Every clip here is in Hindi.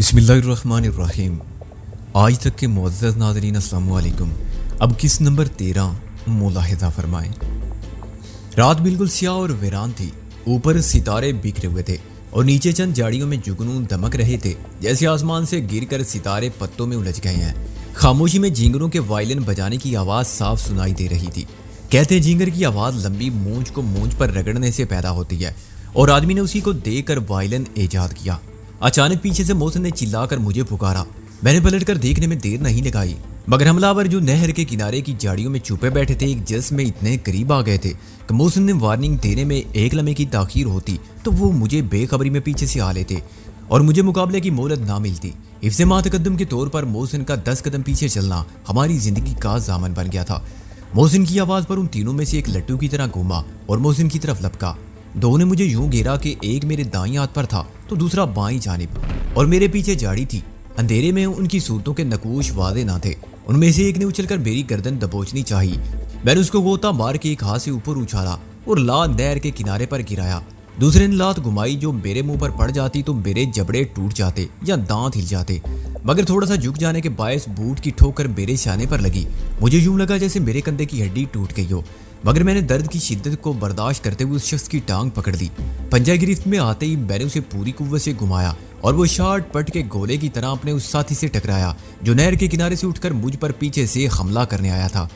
बिस्मिल्लाहिर्रहमानिर्रहीम। आज तक के मुअज़्ज़ज़ नाज़रीन अस्सलामु अलैकुम। अब किस नंबर 13 मुलाहिज़ा फरमाएं। रात बिल्कुल स्याह और वीरान थी। ऊपर सितारे बिखरे हुए थे और नीचे चंद झाड़ियों में जुगनू दमक रहे थे, जैसे आसमान से गिरकर सितारे पत्तों में उलझ गए हैं। खामोशी में झींगरों के वायलिन बजाने की आवाज़ साफ सुनाई दे रही थी। कहते हैं झींगर की आवाज़ लंबी मूंछ को मूंछ पर रगड़ने से पैदा होती है और आदमी ने उसी को देखकर वायलिन ईजाद किया। अचानक पीछे से मोहसिन ने चिल्लाकर मुझे पुकारा। मैंने पलटकर देखने में देर नहीं लगाई, मगर हमलावर जो नहर के किनारे की झाड़ियों में छुपे बैठे थे एक जज्ब में इतने करीब आ गए थे कि मोहसिन ने वार्निंग देने में एक लम्हे की ताखीर होती तो वो मुझे बेखबरी में पीछे से आ लेते और मुझे मुकाबले की मोहलत ना मिलती। हिफ्ज़े मातकद्दुम के तौर पर मोहसिन का 10 कदम पीछे चलना हमारी जिंदगी का जामन बन गया था। मोहसिन की आवाज़ पर उन तीनों में से एक लट्टू की तरह घूमा और मोहसिन की तरफ लपका। दोनों ने मुझे यूं घेरा कि एक मेरे दाईं हाथ पर था तो दूसरा बाईं जानिब, और मेरे पीछे झाड़ी थी। अंधेरे में उनकी सूरतों के नकूश वादे ना थे। उनमें से एक ने उछलकर मेरी गर्दन दबोचनी चाहिए। मैंने उसको गोता मार के एक हाथ से ऊपर उछाला और लात नहर के किनारे पर गिराया। दूसरे ने लात घुमाई जो मेरे मुंह पर पड़ जाती तो मेरे जबड़े टूट जाते या दांत हिल जाते, मगर थोड़ा सा झुक जाने के बायस बूट की ठोकर मेरे शाने पर लगी। मुझे यूं लगा जैसे मेरे कंधे की हड्डी टूट गई हो, मगर मैंने दर्द की शिद्दत को बर्दाश्त करते हुए उस शख्स की टांग पकड़ ली। पंजा गिरफ्त में आते ही मैंने उसे पूरी कुव्वत से घुमाया और वो शार्ट पट के गोले की तरह अपने उस साथी से टकराया जो नहर के किनारे से उठकर मुझ पर पीछे से हमला करने आया था।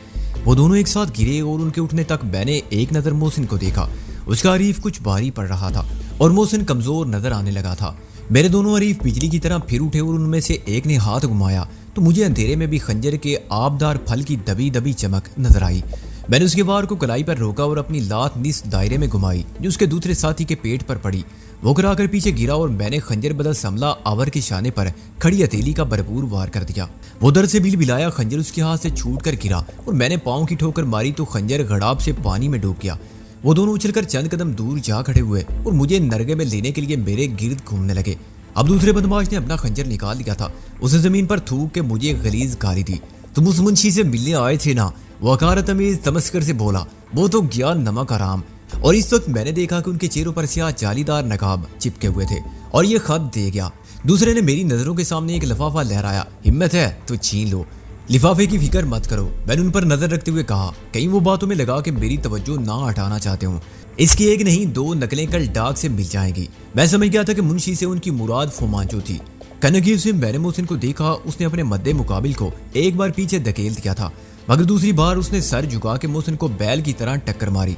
वो दोनों एक साथ गिरे और उनके उठने तक मैंने एक नज़र मोहसिन को देखा। उसका हरीफ कुछ भारी पड़ रहा था और मोहसिन कमजोर नजर आने लगा था। मेरे दोनों हरीफ बिजली की तरह फिर उठे और उनमें से एक ने हाथ घुमाया तो मुझे अंधेरे में भी खंजर के आबदार फल की दबी दबी चमक नजर आई। मैंने उसके वार को कलाई पर रोका और अपनी लात निस दायरे में घुमाई जो उसके दूसरे साथी के पेट पर पड़ी। वो गिराकर पीछे गिरा और मैंने खंजर बदल समला आवर के शाने पर खड़ी हथेली का भरपूर वार कर दिया। वो दर्द से बिलबिलाया, खंजर उसके हाथ से छूट कर गिरा और मैंने पाँव की ठोकर मारी तो खंजर घड़ाप से पानी में डूब गया। वो दोनों उछलकर चंद कदम दूर जा खड़े हुए और मुझे नरगे में लेने के लिए मेरे गिर्द घूमने लगे। अब दूसरे बदमाश ने अपना खंजर निकाल लिया था। उसने जमीन पर थूक के मुझे गलीज गाली दी। तुम उस मुंशी से मिलने आए थे ना? वो हकारत तमीज तमस्कर से बोला। वो तो ज्ञान नमक हराम। और इस वक्त मैंने देखा कि उनके चेहरों पर स्याह जालीदार नकाब चिपके हुए थे और ये खत दे गया। दूसरे ने मेरी नजरों के सामने एक लिफाफा लहराया। हिम्मत है तो छीन लो, लिफाफे की फिक्र मत करो। मैंने उन पर नजर रखते हुए कहा, कहीं वो बातों में लगा कि मेरी तवज्जो ना हटाना चाहते हूँ। इसकी एक नहीं 2 नकलें कल डाक से मिल जाएंगी। मैं समझ गया था कि मुंशी से उनकी मुराद फुमांचो थी। कनगी से मैंने मोहसिन को देखा। उसने अपने मद्दे मुकाबिल को एक बार पीछे धकेल दिया था, मगर दूसरी बार उसने सर झुका के मोहसिन को बैल की तरह टक्कर मारी।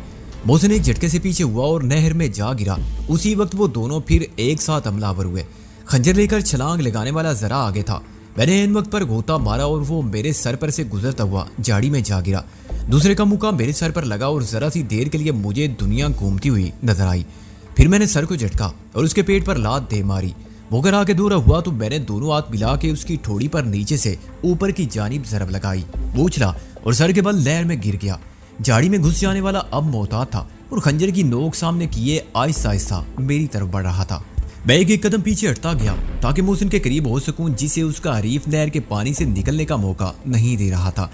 मोहसिन एक झटके से पीछे हुआ और नहर में जा गिरा। उसी वक्त वो दोनों फिर एक साथ हमलावर हुए। खंजर लेकर छलांग लगाने वाला जरा आगे था। मैंने इन वक्त पर गोता मारा और वो मेरे सर पर से गुजरता हुआ झाड़ी में जा गिरा। दूसरे का मुक्का मेरे सर पर लगा और जरा सी देर के लिए मुझे दुनिया घूमती हुई नजर आई। फिर मैंने सर को झटका और उसके पेट पर लात दे मारी। वो अगर आगे दूर हुआ तो मैंने दोनों हाथ मिला के उसकी ठोड़ी पर नीचे से ऊपर की जानिब जरब लगाई। वो उछला और सर के बल नहर में गिर गया। झाड़ी में घुस जाने वाला अब मोहतात था और खंजर की नोक सामने किए आहिस्ता आहिस्ता मेरी तरफ बढ़ रहा था। मैं एक कदम पीछे हटता गया ताकि मोहसिन के करीब हो सकूं, जिसे उसका हरीफ नहर के पानी से निकलने का मौका नहीं दे रहा था।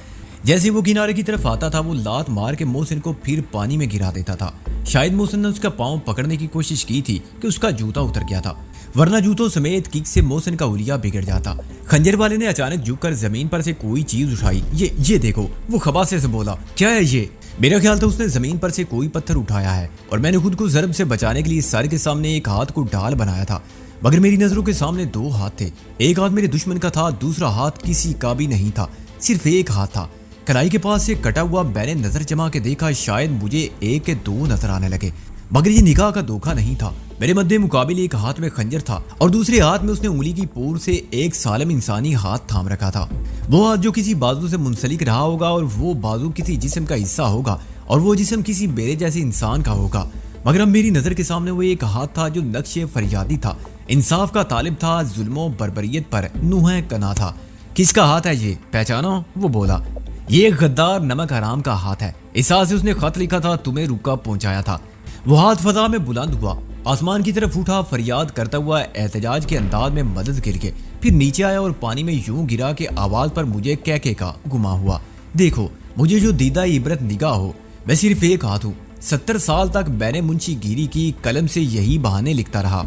जैसे वो किनारे की तरफ आता था वो लात मार के मोहसिन को फिर पानी में गिरा देता था। शायद मोहसिन ने उसका पांव पकड़ने की कोशिश की थी कि उसका जूता उतर गया था, वरना जूतों समेत किक से मोहसिन का हुलिया बिगड़ जाता। खंजर वाले ने अचानक झुककर जमीन पर से कोई चीज उठाई। ये देखो, वो खबासे से बोला। क्या है ये? मेरा ख्याल था उसने जमीन पर से कोई पत्थर उठाया है और मैंने खुद को जरब से बचाने के लिए सर के सामने एक हाथ को ढाल बनाया था, मगर मेरी नजरों के सामने 2 हाथ थे। एक हाथ मेरे दुश्मन का था, दूसरा हाथ किसी का भी नहीं था, सिर्फ एक हाथ था। कलाई के पास से कटा हुआ। मैंने नजर जमा के देखा, शायद मुझे एक के 2 नजर आने लगे, मगर ये निगाह का धोखा नहीं था। मेरे मद्दे मुकाबिल एक हाथ में खंजर था और दूसरे हाथ में उसने उंगली की पोर से एक सालम इंसानी हाथ थाम रखा था। वो हाथ जो किसी बाजू से मुंसलिक रहा होगा और वो बाजू किसी जिस्म का हिस्सा होगा और वो जिस्म किसी मेरे जैसे इंसान का होगा, मगर अब मेरी नजर के सामने वो एक हाथ था जो नक्शे फरियादी था, इंसाफ का तालिब था, जुल्मों बर्बरियत पर नुहे कना था। किसका हाथ है ये? पहचानो? वो बोला। ये गद्दार नमक हराम का हाथ है। इस हाथ से उसने खत लिखा था, तुम्हें रुका पहुंचाया था। वो हाथ फजा में बुलंद हुआ, आसमान की तरफ उठा, फरियाद करता हुआ एहतजाज के अंदाज में मदद गिर के फिर नीचे आया और पानी में यूं गिरा कि आवाज पर मुझे कहके का गुमा हुआ। देखो, मुझे जो दीदा इबरत निगाह हो, मैं सिर्फ एक हाथ हूँ। 70 साल तक मैंने मुंशी गिरी की कलम से यही बहाने लिखता रहा।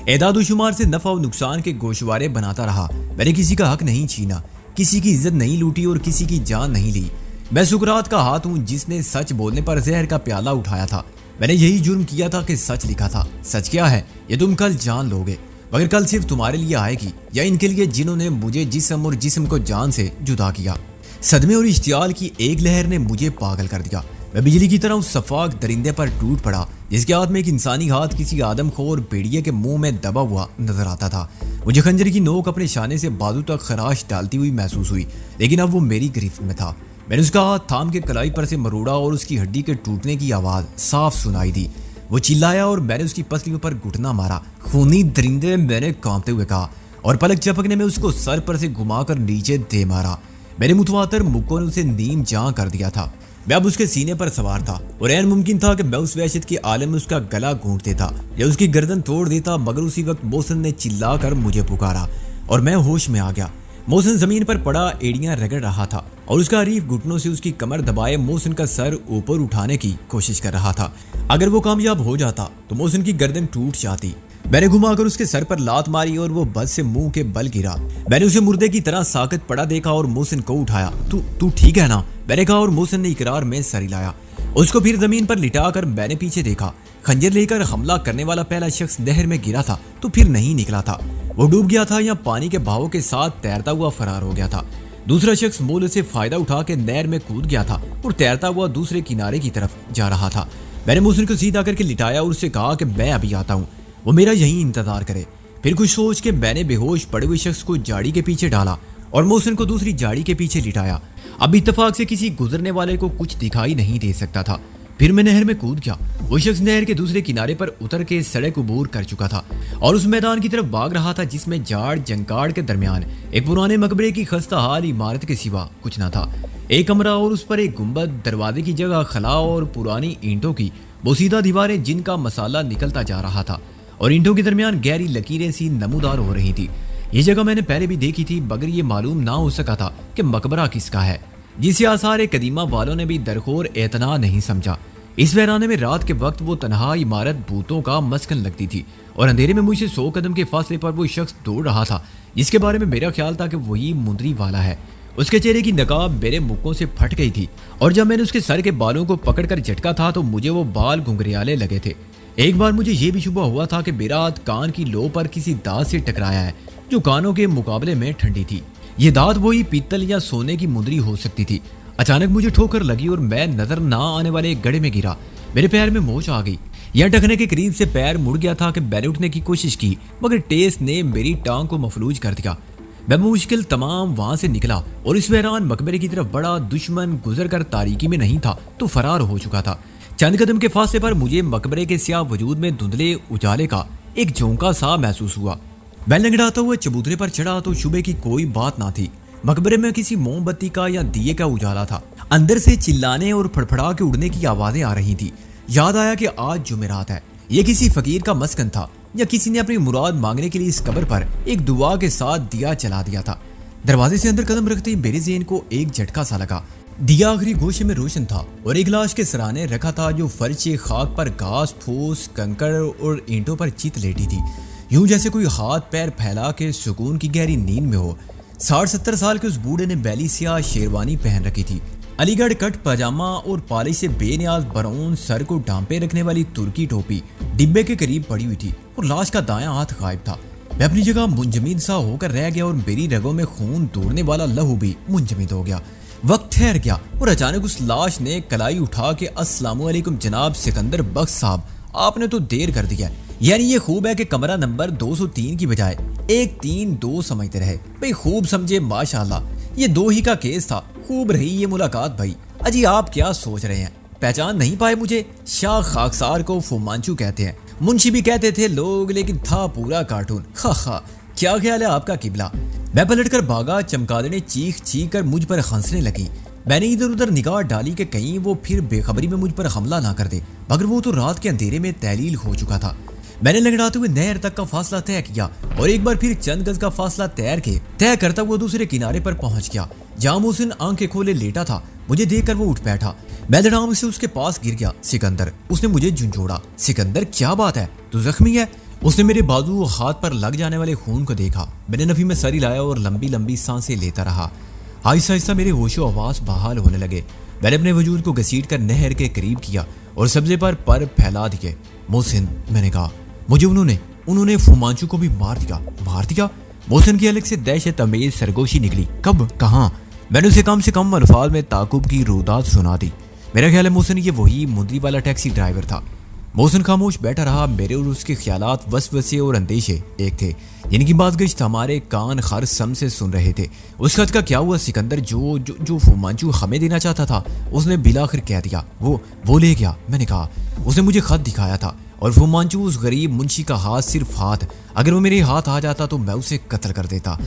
एदाद-ओ-शुमार से नफा और नुकसान के गोशवारे बनाता रहा। मैंने किसी का हक नहीं छीना, किसी की इज्जत नहीं लूटी और किसी की जान नहीं ली। मैं सुकरात का हाथ हूँ जिसने सच बोलने पर जहर का प्याला उठाया था। मैंने यही जुर्म किया था कि सच लिखा था। सच क्या है ये तुम कल जान लोगे, मगर कल सिर्फ तुम्हारे लिए आएगी या इनके लिए जिन्होंने मुझे जिस्म और जिस्म को जान से जुदा किया। सदमे और इश्तियाल की एक लहर ने मुझे पागल कर दिया। मैं बिजली की तरह उस सफाक दरिंदे पर टूट पड़ा जिसके हाथ में एक इंसानी हाथ किसी आदमखोर भेड़िए के मुंह में दबा हुआ नजर आता था। मुझे खंजर की नोक अपने शाने से बाजू तक खराश डालती हुई महसूस हुई, लेकिन अब वो मेरी गिरफ्त में था। मैंने उसका हाथ थाम के कलाई पर से मरोड़ा और उसकी हड्डी के टूटने की आवाज साफ सुनाई दी। वो चिल्लाया और मैंने उसकी पसलियों पर घुटना मारा। खूनी दरिंदे, मैंने कांपते हुए कहा, और पलक झपकने में उसको सर पर से घुमाकर नीचे दे मारा। मेरे मुतवातर मुक्कों ने उसे नीम जां कर दिया था। मैं अब उसके सीने पर सवार था और ऐन मुमकिन था कि मैं उस वहशत के आलम में उसका गला घूंट देता या उसकी गर्दन तोड़ देता, मगर उसी वक्त मोहसिन ने चिल्लाकर मुझे पुकारा और मैं होश में आ गया। मोहसिन जमीन पर पड़ा एड़ियां रगड़ रहा था और उसका हरीफ घुटनों से उसकी कमर दबाए मोहसिन का सर ऊपर उठाने की कोशिश कर रहा था। अगर वो कामयाब हो जाता तो मोहसिन की गर्दन टूट जाती। मैंने घुमाकर उसके सर पर लात मारी और वो बस से मुंह के बल गिरा। मैंने उसे मुर्दे की तरह साकत पड़ा देखा और मोहसिन को उठाया। तू ठीक है ना, मैंने कहा, और मोहसिन ने इकरार में सर हिलाया। उसको फिर जमीन पर लिटाकर मैंने पीछे देखा। खंजर लेकर हमला करने वाला पहला शख्स नहर में गिरा था तो फिर नहीं निकला था। वो डूब गया था या पानी के बहाव के साथ तैरता हुआ फरार हो गया था। दूसरा शख्स मोल से फायदा उठा के नहर में कूद गया था और तैरता हुआ दूसरे किनारे की तरफ जा रहा था। मैंने मोहसिन को सीधा करके लिटाया और उससे कहा कि मैं अभी आता हूँ, वो मेरा यहीं इंतजार करे। फिर कुछ सोच के मैंने बेहोश पड़े हुए शख्स को जाड़ी के पीछे डाला और मोहसिन को दूसरी जाड़ी के पीछे लिटाया। अब इत्तेफाक से किसी गुजरने वाले को कुछ दिखाई नहीं दे सकता था। फिर मैं नहर में कूद गया। वो शख्स नहर के दूसरे किनारे पर उतर के सड़क अबूर कर चुका था और उस मैदान की तरफ भाग रहा था जिसमें जाड़ जंकाड़ के दरमियान एक पुराने मकबरे की खस्ता हाल इमारत के सिवा कुछ न था। एक कमरा और उस पर एक गुंबद, दरवाजे की जगह खला और पुरानी ईंटों की बोसीदा दीवारें जिनका मसाला निकलता जा रहा था और ईंटों के दरमियान गहरी लकीरें सी नमूदार हो रही थी। ये जगह मैंने पहले भी देखी थी, मगर ये मालूम ना हो सका था कि मकबरा किसका है, जिसे आसार कदीमा वालों ने भी दरखोर एतना नहीं समझा। इस वीराने में रात के वक्त वो तनहा इमारत भूतों का मस्कन लगती थी और अंधेरे में मुझसे 100 कदम के फासले पर वो शख्स दौड़ रहा था जिसके बारे में मेरा ख्याल था कि वही मुंदरी वाला है। उसके चेहरे की नकाब मेरे मुक्कों से फट गई थी और जब मैंने उसके सर के बालों को पकड़कर झटका था तो मुझे वो बाल घुंघरियाले लगे थे। एक बार मुझे यह भी शुबा हुआ था कि मेरा हाथ कान की लो पर किसी दांत से टकराया है जो कानों के मुकाबले में ठंडी थी। ये दांत वही पीतल या सोने की मुंदरी हो सकती थी। अचानक मुझे ठोकर लगी और मैं नजर ना आने वाले एक गड्ढे में गिरा। मेरे पैर में मोच आ गई। यह टकने के करीब से पैर मुड़ गया था कि मैंने उठने की कोशिश की, मगर टेस ने मेरी टांग को मफलूज कर दिया। मैं मुश्किल तमाम वहां से निकला और इस वीरान मकबरे की तरफ बड़ा। दुश्मन गुजर कर तारीकी में नहीं था तो फरार हो चुका था। चंद कदम के फासले पर मुझे मकबरे के स्याह वजूद में धुंधले उजाले का एक झोंका सा महसूस हुआ। मैं लंगड़ाता हुआ चबूतरे पर चढ़ा तो शुबे की कोई बात ना थी। मकबरे में किसी मोमबत्ती का या दिए का उजाला था। अंदर से चिल्लाने और फड़फड़ा के उड़ने की आवाजें आ रही थी। याद आया कि आज जुमेरात है। यह किसी फकीर का मस्कन था या किसी ने अपनी मुराद मांगने के लिए इस कब्र पर एक दुआ के साथ दिया जला दिया था। दरवाजे से अंदर कदम रखते ही मेरे ज़हन को एक झटका सा लगा। दिया आखिरी गोशे में रोशन था और एक लाश के सराने रखा था जो फर्श खाक पर घास फूस कंकड़ और ईंटों पर चित लेटी थी, यूं जैसे कोई हाथ पैर फैला के सुकून की गहरी नींद में हो। 60-70 साल के उस बूढ़े ने बैली सियाह शेरवानी पहन रखी थी। अलीगढ़ कट पजामा और पालिश से बेनियाज बरौन सर को ढांपे रखने वाली तुर्की टोपी डिब्बे के करीब पड़ी हुई थी और लाश का दायां हाथ गायब था। मैं अपनी जगह मुंजमिद सा होकर रह गया और मेरी रगों में खून दौड़ने वाला लहू भी मुंजमिद हो गया। वक्त ठहर गया और अचानक उस लाश ने कलाई उठा के अस्सलामुअलैकुम जनाब सिकंदर बख्श साहब, आपने तो देर कर दिया। यानी ये खूब है कि कमरा नंबर 203 की बजाय 132 समझते रहे। भाई खूब समझे, माशाल्लाह। ये 2 ही का केस था। खूब रही ये मुलाकात भाई। अजी आप क्या सोच रहे हैं? पहचान नहीं पाए मुझे? शाह खाकसार को फुमांचू कहते हैं, मुंशी भी कहते थे लोग, लेकिन था पूरा कार्टून। हा हा, क्या ख्याल है आपका किबला? मैं पलटकर भागा। चमगादड़ें चीख चीख कर मुझ पर हंसने लगी। मैंने इधर उधर निगाह डाली कि कहीं वो फिर बेखबरी में मुझ पर हमला ना कर दे, मगर वो तो रात के अंधेरे में तहलील हो चुका था। मैंने लंगड़ाते हुए नहर तक का फासला तय किया और एक बार फिर चंद गज का फासला तय करता हुआ दूसरे किनारे पर पहुंच गया जहां मोहसिन आंखें खोले लेटा था। मुझे देखकर वो उठ बैठा। मैं धड़ाम से उसके पास गिर गया। सिकंदर, उसने मुझे झुंझोड़ा। सिकंदर क्या बात है, तू जख्मी है? उसने मेरे बाजू हाथ पर लग जाने वाले खून को देखा। मैंने नफी में सर हिलाया और लंबी लंबी सांसें लेता रहा। आहिस्ता आहिस्ता मेरे होशो आवाज बहाल होने लगे। मैंने अपने वजूद को घसीट कर नहर के करीब किया और सब्जे पर फैला दिए। मोहसिन, मैंने कहा, मुझे उन्होंने फुमांचू को भी मार दिया। मोहसिन की अलग से दहशत अमेज सरगोशी निकली। कब, कहाँ? मैंने उसे कम से कम अल्फाज में ताकुब की रुदात सुना दी। मेरा ख्याल है मोहसिन ये वही मुंदरी वाला टैक्सी ड्राइवर था। मोहसिन खामोश बैठा रहा। मेरे और उसके ख्यालात वसवसे और अंदेशे एक थे, जिनकी बातगश्त हमारे कान खर सम से सुन रहे थे। उस खत का क्या हुआ? सिकंदर जो फुमांचू हमें देना चाहता था, उसने बिलाखिर कह दिया वो ले गया। मैंने कहा, उसने मुझे खत दिखाया था और फुमांचू उस गरीब मुंशी का हाथ सिर्फ हाथ, अगर वो मेरे हाथ आ जाता तो मैं उसे कत्ल कर देता।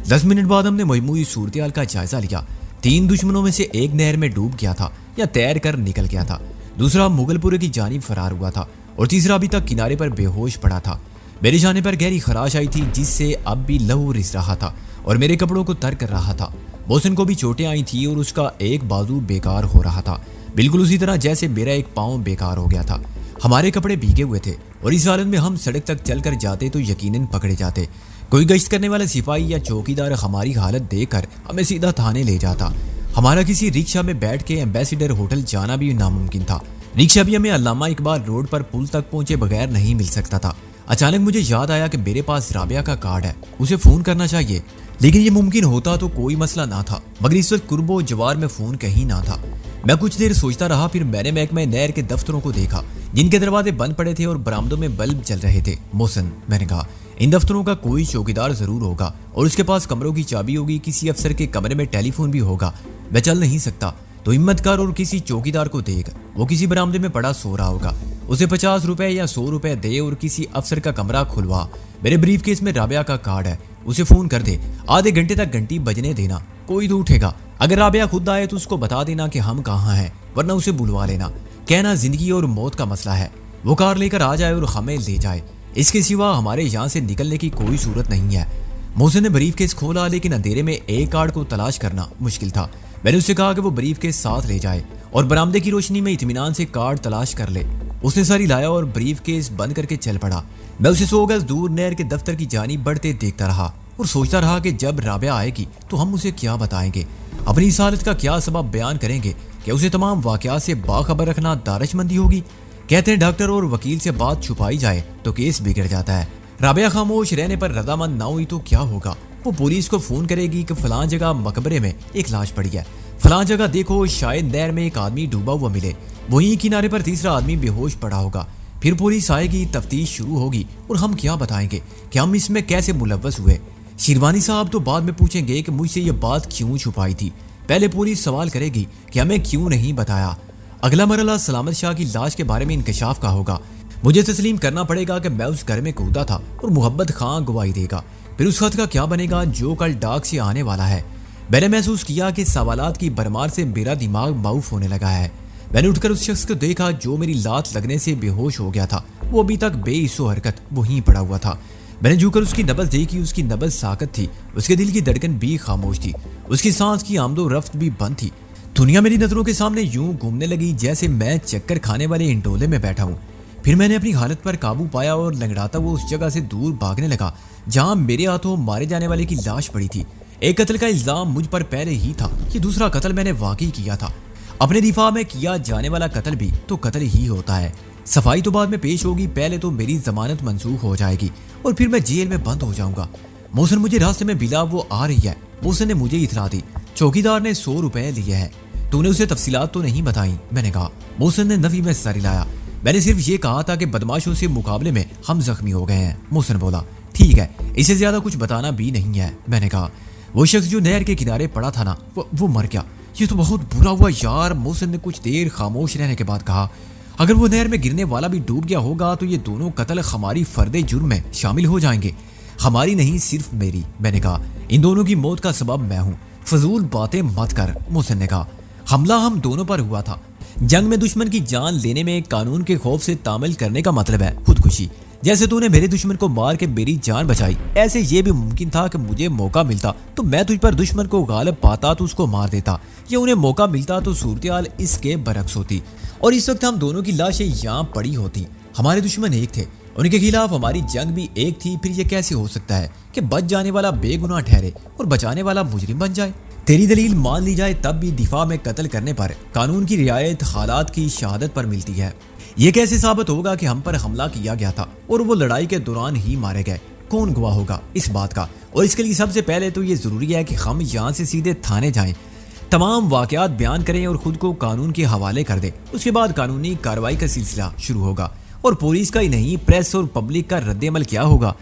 10 मिनट बाद हमने मजमूई सूरत-ए-हाल का जायजा लिया। 3 दुश्मनों में से एक नहर में डूब गया था या तैर कर निकल गया था, दूसरा मुगलपुरे की जानिब फरार हुआ था और तीसरा अभी तक किनारे पर बेहोश पड़ा था। मेरे जाने पर गहरी खराश आई थी, जिससे अब भी लहू रिस रहा था और मेरे कपड़ों को तर कर रहा था। मोहसिन को भी चोटें आई थी और उसका एक बाजू बेकार हो रहा था, बिल्कुल उसी तरह जैसे मेरा एक पाँव बेकार हो गया था। हमारे कपड़े भीगे हुए थे और इस हालत में हम सड़क तक चल कर जाते तो यकीनन पकड़े जाते। कोई गश्त करने वाला सिपाही या चौकीदार हमारी हालत देखकर हमें सीधा थाने ले जाता। हमारा किसी रिक्शा में बैठ के एम्बेसडर होटल जाना भी नामुमकिन था। रिक्शा भी हमें अल्लामा इकबाल रोड पर पुल तक पहुंचे बगैर नहीं मिल सकता था। अचानक मुझे याद आया कि मेरे पास राबिया का कार्ड है, उसे फोन करना चाहिए। लेकिन ये मुमकिन होता तो कोई मसला ना था, मगर इस वक्त कुर्बो जवार में फोन कहीं ना था। मैं कुछ देर सोचता रहा, फिर मैंने महकमा नहर के दफ्तरों को देखा, जिनके दरवाजे बंद पड़े थे और बरामदों में बल्ब जल रहे थे। मोहसिन, मैंने कहा, इन दफ्तरों का कोई चौकीदार जरूर होगा और उसके पास कमरों की चाबी होगी। किसी अफसर के कमरे में टेलीफोन भी होगा। मैं चल नहीं सकता तो हिम्मत कर और किसी चौकीदार को देख, वो किसी बरामदे में पड़ा सो रहा होगा। उसे 50 रुपए या 100 रुपए दे और किसी अफसर का कमरा खुलवा। मेरे ब्रीफ केस में राबिया का कार्ड है, उसे फोन कर दे। आधे घंटे तक घंटी बजने देना, कोई तो उठेगा। अगर राबिया खुद आए तो उसको बता देना कि हम कहाँ हैं, वरना उसे बुलवा लेना। कहना जिंदगी और मौत का मसला है, वो कार लेकर आ जाए और हमें ले जाए। इसके सिवा हमारे यहाँ से निकलने की कोई सूरत नहीं है। मोहसिन ने ब्रीफ केस खोला, लेकिन अंधेरे में एक कार्ड को तलाश करना मुश्किल था। मैंने उससे कहा कि वो ब्रीफ केस साथ ले जाए और बरामदे की रोशनी में इत्मीनान से कार्ड तलाश कर ले। उसने सारी लाया और ब्रीफ केस बंद करके चल पड़ा। मैं उसे 100 गज दूर नहर के दफ्तर की जानिब बढ़ते देखता रहा और सोचता रहा कि जब राबिया आएगी तो हम उसे क्या बताएंगे, अपनी इस हालत का क्या सबब बयान करेंगे। क्या उसे तमाम वाकयात से बाखबर रखना दानिशमंदी होगी? कहते हैं डॉक्टर और वकील से बात छुपाई जाए तो केस बिगड़ जाता है। राबिया खामोश रहने पर रजामंद ना हुई तो क्या होगा? वो पुलिस को फोन करेगी कि फलां जगह मकबरे में एक लाश पड़ी है, फलां जगह देखो शायद नहर में एक आदमी डूबा हुआ मिले, वहीं किनारे पर तीसरा आदमी बेहोश पड़ा होगा। फिर पुलिस आएगी, तफ्तीश शुरू होगी और हम क्या बताएंगे कि हम इसमें कैसे मुलव्वस हुए? शिरवानी साहब तो बाद में पूछेंगे कि मुझसे ये बात क्यों छुपाई थी। पहले पुलिस सवाल करेगी कि हमें क्यों नहीं बताया। अगला मरहला सलामत शाह की लाश के बारे में इंकशाफ का होगा। मुझे तस्लीम करना पड़ेगा कि मैं उस घर में कूदा था और मोहब्बत खां गवाही देगा। फिर उस खत का क्या बनेगा जो कल डाक से आने वाला है? मैंने महसूस किया कि सवालात की भरमार से मेरा दिमाग माऊफ होने लगा है। मैंने उठकर उस शख्स को देखा जो मेरी लात लगने से बेहोश हो गया था। वो अभी तक बेइसो हरकत वहीं पड़ा हुआ था। मैंने झुककर उसकी नब्ज देखी। उसकी नब्ज साकत थी, उसके दिल की धड़कन भी खामोश थी, उसकी सांस की आमदो रफ्त भी बंद थी। दुनिया मेरी नजरों के सामने यूं घूमने लगी जैसे मैं चक्कर खाने वाले इंटोले में बैठा हूँ। फिर मैंने अपनी हालत पर काबू पाया और लंगड़ाता हुआ उस जगह से दूर भागने लगा जहां मेरे हाथों मारे जाने वाले की लाश पड़ी थी। एक कत्ल का इल्जाम मुझ पर पहले ही था, ये दूसरा कत्ल मैंने वाकई किया था। अपने दिफा में किया जाने वाला कत्ल भी तो कत्ल ही होता है। सफाई तो बाद में पेश होगी, पहले तो मेरी जमानत मंसूख हो जाएगी और फिर मैं जेल में बंद हो जाऊंगा। मोहसिन मुझे रास्ते में मिला, वो आ रही है। मोहसिन ने मुझे इतला दी, चौकीदार ने 100 रुपए लिए हैं, तूने उसे तफसीलात तो नहीं बताई? मैंने कहा। मोहसिन ने नफी में सर हिलाया। मैंने सिर्फ ये कहा था कि बदमाशों से मुकाबले में हम जख्मी हो गए हैं। मोहसिन बोला, ठीक है, इससे ज्यादा कुछ बताना भी नहीं है। मैंने कहा, वो शख्स जो नहर के किनारे पड़ा था ना, वो मर गया। ये तो बहुत बुरा हुआ यार। मोहसिन ने कुछ देर खामोश रहने के बाद कहा, अगर वो नहर में गिरने वाला भी डूब गया होगा तो ये दोनों कत्ल हमारी फर्दे जुर्म में शामिल हो जाएंगे। हमारी नहीं, सिर्फ मेरी। मैंने कहा, इन दोनों की मौत का सबब मैं हूँ, फजूल बातें मत कर। मोहसिन ने कहा, हमला हम दोनों पर हुआ था। जंग में दुश्मन की जान लेने में कानून के खौफ से तामिल करने का मतलब है खुदकुशी। जैसे तूने मेरे दुश्मन को मार के मेरी जान बचाई, ऐसे ये भी मुमकिन था कि मुझे मौका मिलता तो मैं तुझ पर दुश्मन को गालिब पाता तो उसको मार देता, या उन्हें मौका मिलता तो सूरत-ए-हाल इसके बरक्स होती और इस वक्त हम दोनों की लाशें यहाँ पड़ी होती। हमारे दुश्मन एक थे, उनके खिलाफ हमारी जंग भी एक थी, फिर ये कैसे हो सकता है कि बच जाने वाला बेगुनाह ठहरे और बचाने वाला मुजरिम बन जाए। तेरी दलील मान ली जाए तब भी दिफा में कत्ल करने पर कानून की रियायत हालात की शहादत पर मिलती है। ये कैसे साबित होगा कि हम पर हमला किया गया था और वो लड़ाई के दौरान ही मारे गए? कौन गवाह होगा इस बात का? और इसके लिए सबसे पहले तो ये जरूरी है कि हम यहाँ से सीधे थाने जाएं, तमाम वाकयात बयान करें और खुद को कानून के हवाले कर दें। उसके बाद कानूनी कार्रवाई का सिलसिला शुरू होगा और पुलिस का ही नहीं, प्रेस और पब्लिक का रद्द-ए-अमल क्या होगा।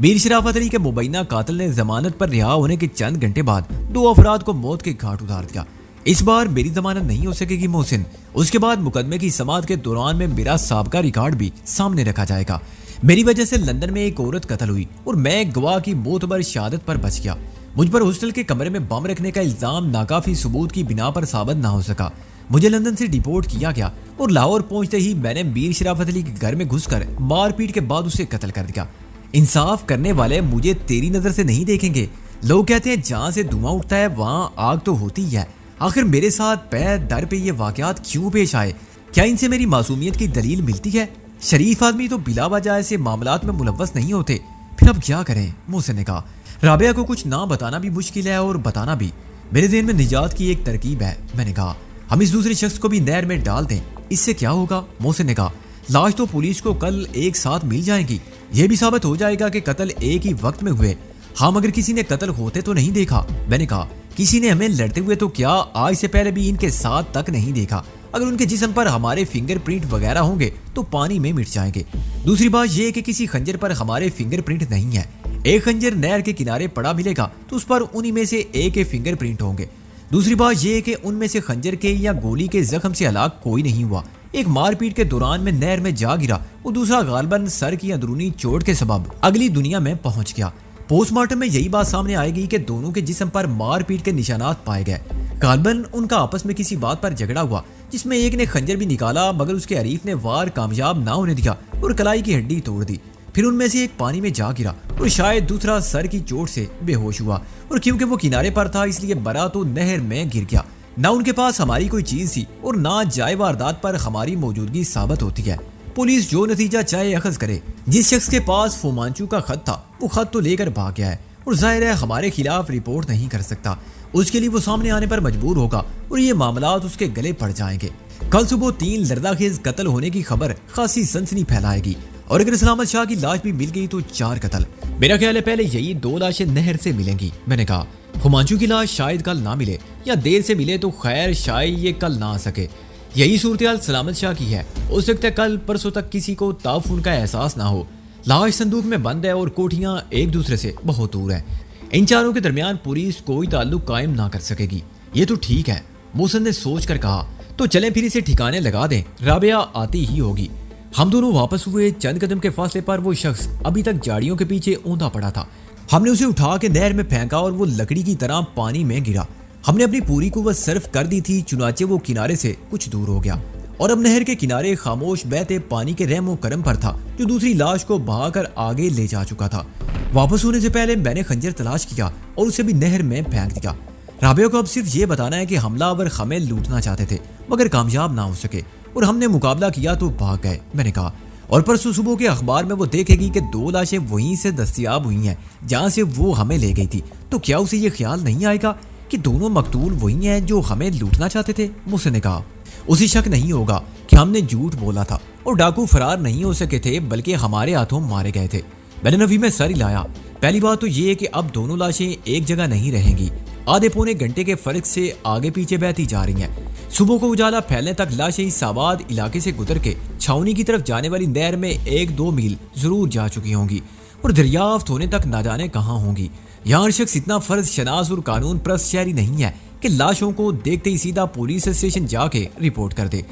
मीर शराफत अली के मुबैना कातिल ने जमानत पर रिहा होने के चंद घंटे बाद 2 अफराद को मौत के घाट उतार दिया। इस बार मेरी जमानत नहीं हो सकेगी मोहसिन। उसके बाद मुकदमे की समाअत के दौरान में मेरा साबका रिकॉर्ड भी सामने रखा जाएगा। मेरी वजह से लंदन में एक औरत कत्ल हुई और मैं गवाह की मोतबर शहादत पर बच गया। मुझ पर हॉस्टल के कमरे में बम रखने का इल्जाम नाकाफी सबूत की बिना पर साबित ना हो सका। मुझे लंदन से डिपोर्ट किया गया और लाहौर पहुंचते ही मैंने मीर शराफत अली के घर में घुसकर मारपीट के बाद उसे कत्ल कर दिया। इंसाफ करने वाले मुझे तेरी नजर से नहीं देखेंगे। लोग कहते हैं जहां से धुआं उठता है वहां आग तो होती ही है। आखिर मेरे साथ पैर दर पे ये वाकयात क्यों पेश आए? क्या इनसे मेरी मासूमियत की दलील मिलती है? शरीफ आदमी तो बिला वजह ऐसे मामलात में मुलव्वस नहीं होते। फिर अब क्या करें? मोहसिन ने कहा। राबिया को कुछ ना बताना भी मुश्किल है और बताना भी। मेरे ज़हन में निजात की एक तरकीब है। मैंने कहा हम इस दूसरे शख्स को भी नहर में डाल दें, इससे क्या होगा? मोहसिन ने कहा लाश तो पुलिस को कल एक साथ मिल जाएगी। यह भी साबित हो जाएगा कि कत्ल एक ही वक्त में हुए। हम अगर किसी ने कत्ल होते तो नहीं देखा। मैंने कहा किसी ने हमें लड़ते हुए तो क्या आज से पहले भी इनके साथ तक नहीं देखा। अगर उनके जिस्म पर हमारे फिंगरप्रिंट वगैरह होंगे तो पानी में मिट जाएंगे। दूसरी बात यह कि किसी खंजर पर हमारे फिंगरप्रिंट नहीं है। एक खंजर नहर के किनारे पड़ा मिलेगा तो उस पर उन्हीं में से एक के फिंगरप्रिंट होंगे। दूसरी बात यह कि उनमें से खंजर के या गोली के जख्म से हलाक कोई नहीं हुआ। एक मारपीट के दौरान में नहर में जा गिरा और दूसरा गालबन सर की अंदरूनी चोट के सबब अगली दुनिया में पहुंच गया। पोस्टमार्टम में यही बात सामने आएगी कि दोनों के जिस्म पर मारपीट के निशानात पाए गए। गालबन उनका आपस में किसी बात पर झगड़ा हुआ जिसमें एक ने खंजर भी निकाला मगर उसके हरीफ ने वार कामयाब ना होने दिया और कलाई की हड्डी तोड़ दी। फिर उनमें से एक पानी में जा गिरा और शायद दूसरा सर की चोट से बेहोश हुआ और क्योंकि वो किनारे पर था इसलिए बरा तो नहर में गिर गया। ना उनके पास हमारी कोई चीज थी और ना जाए वारदात पर हमारी मौजूदगी साबित होती है। पुलिस जो नतीजा चाहे अखज करे। जिस शख्स के पास फुमांचू का खत था वो खत तो लेकर भाग गया है और जाहिर है हमारे खिलाफ रिपोर्ट नहीं कर सकता। उसके लिए वो सामने आने पर मजबूर होगा और ये मामलात उसके गले पड़ जाएंगे। कल सुबह 3 लर्दाखेज कत्ल होने की खबर खासी सनसनी फैलाएगी और अगर सलामत शाह की लाश भी मिल गई तो 4 कत्ल। मेरा ख्याल है पहले यही 2 लाशें नहर से मिलेंगी। मैंने कहा हुमांचू की लाश शायद कल ना मिले या देर से मिले तो खैर शायद ये कल ना आ सके। यही सूरत सलामत शाह की है। हो सकता है कल परसों तक किसी को ताफून का एहसास ना हो। लाश संदूक में बंद है और कोठियां एक दूसरे से बहुत दूर है। इन चारों के दरमियान पुलिस कोई ताल्लुक कायम ना कर सकेगी। ये तो ठीक है, मोहसिन ने सोच कर कहा। तो चलें फिर इसे ठिकाने लगा दें। राबिया आती ही होगी। हम दोनों वापस हुए। चंद कदम के फासले पर वो शख्स अभी तक झाड़ियों के पीछे औंधा पड़ा था। हमने उसे उठा के नहर में फेंका और वो लकड़ी की तरह पानी में गिरा। हमने अपनी पूरी कुव्वत सर्फ कर दी थी, चुनाचे वो किनारे से कुछ दूर हो गया और अब नहर के किनारे खामोश बहते पानी के रहमो करम पर था जो दूसरी लाश को बहाकर आगे ले जा चुका था। वापस होने से पहले मैंने खंजर तलाश किया और उसे भी नहर में फेंक दिया। राबिया को अब सिर्फ ये बताना है कि हमलावर हमें लूटना चाहते थे मगर कामयाब ना हो सके और हमने मुकाबला किया तो भाग गए। मैंने कहा और परसों सुबह के अखबार में वो देखेगी कि 2 लाशें वहीं से दस्तयाब हुई हैं जहां से वो हमें ले गई थी। तो क्या उसे ये ख्याल नहीं आएगा कि दोनों मकतूल वही हैं जो हमें लूटना चाहते थे? मुझसे ने कहा उसे शक नहीं होगा कि हमने झूठ बोला था और डाकू फरार नहीं हो सके थे बल्कि हमारे हाथों मारे गए थे। मैंने नफी में सर हिलाया। पहली बात तो ये कि अब दोनों लाशें एक जगह नहीं रहेंगी। आधे पौने घंटे के फर्क से आगे पीछे बहती जा रही हैं। सुबह को उजाला फैलने तक लाशें इस आबाद इलाके से गुजर के छावनी की तरफ जाने वाली नहर में 1-2 मील जरूर जा चुकी होंगी और दरियाफ्त होने तक न जाने कहाँ होंगी। यहाँ शख्स इतना फर्ज शनास और कानून परस्त शहरी नहीं है कि लाशों को देखते ही सीधा पुलिस स्टेशन जाके रिपोर्ट कर दे।